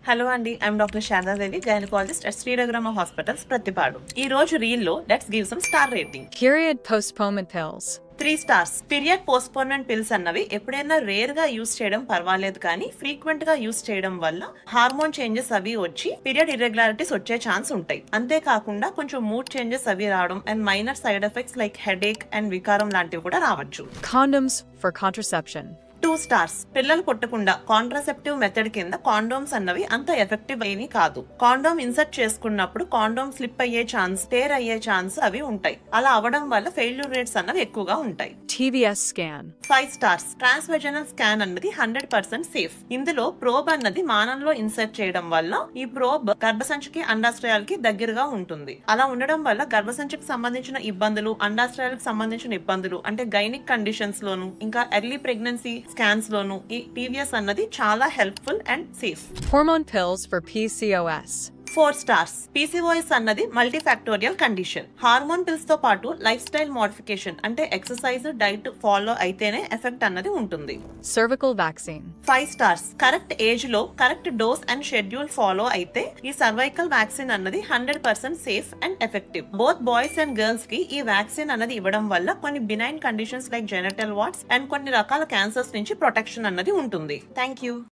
Hello అండి, I'm doctor Sharada Devi, gynaecologist at శ్రీరఘురామ hospitals, Prathipadu. ఈ రోజు రీల్ లో let's give some star rating. Period postponement pills. 3 stars. Period postponement pills అన్నవి ఎప్పుడైనా rare గా యూస్ చేయడం పర్వాలేదు, కానీ ఫ్రీక్వెంట్ గా యూస్ చేయడం వల్ల హార్మోన్ చేంజెస్ అవి వచ్చి పీరియడ్ ఇర్రెగ్యులారిటీస్ వచ్చే ఛాన్స్ ఉంటాయి. అంతేకాకుండా కొంచెం మూడ్ చేంజెస్ అవి రావడం and minor side effects like headache and వికారం లాంటివి కూడా రావచ్చు. Condoms for contraception. 2 stars. పిల్లలు పుట్టకుండా కాంట్రాసెప్టివ్ మెథడ్ కింద కాండోమ్స్ అన్నవి అంత ఎఫెక్టివ్ ఏమీ కాదు. కాండోమ్ ఇన్సర్ట్ చేసుకున్నప్పుడు కాండోమ్ స్లిప్ అయ్యే ఛాన్స్, టేర్ అయ్యే ఛాన్స్ అవి ఉంటాయి. అలా అవడం వల్ల ఫెయిల్యూర్ రేట్స్ అన్నవి ఎక్కువగా ఉంటాయి. TVS scan. 5 stars. Transvaginal scan అన్నది 100% సేఫ్. ఇందులో ప్రోబ్ అన్నది మానంలో ఇన్సర్ట్ చేయడం వల్ల ఈ ప్రోబ్ గర్భసంచికి అండాశయాలకి దగ్గరగా ఉంటుంది. అలా ఉండడం వల్ల గర్భసంచికి సంబంధించిన ఇబ్బందులు, అండాశయాలకు సంబంధించిన ఇబ్బందులు అంటే గైనిక్ కండిషన్స్ లోను, ఇంకా ఎర్లీ ప్రెగ్నెన్సీ స్కాన్స్ లోను ఈ టీవీఎస్ అన్నది చాలా helpful and safe. Hormone pills for PCOS. 4 stars. PCOS అన్నది మల్టీఫాక్టోరియల్ కండిషన్. హార్మోన్ పిల్స్ తో పాటు లైఫ్ స్టైల్ మోడిఫికేషన్ అంటే ఎక్సర్సైజ్, డైట్ ఫాలో అయితేనే ఎఫెక్ట్ అన్నది ఉంటుంది. Cervical vaccine. 5 stars. Correct age లో correct dose and schedule follow అయితే ఈ సర్వైకల్ వ్యాక్సిన్ అన్నది 100% safe and effective. Both boys and girls కి ఈ వ్యాక్సిన్ అన్నది ఇవ్వడం వల్ల కొన్ని benign conditions like genital warts and కొన్ని రకాల క్యాన్సర్స్ నుంచి ప్రొటెక్షన్ అన్నది ఉంటుంది. Thank you.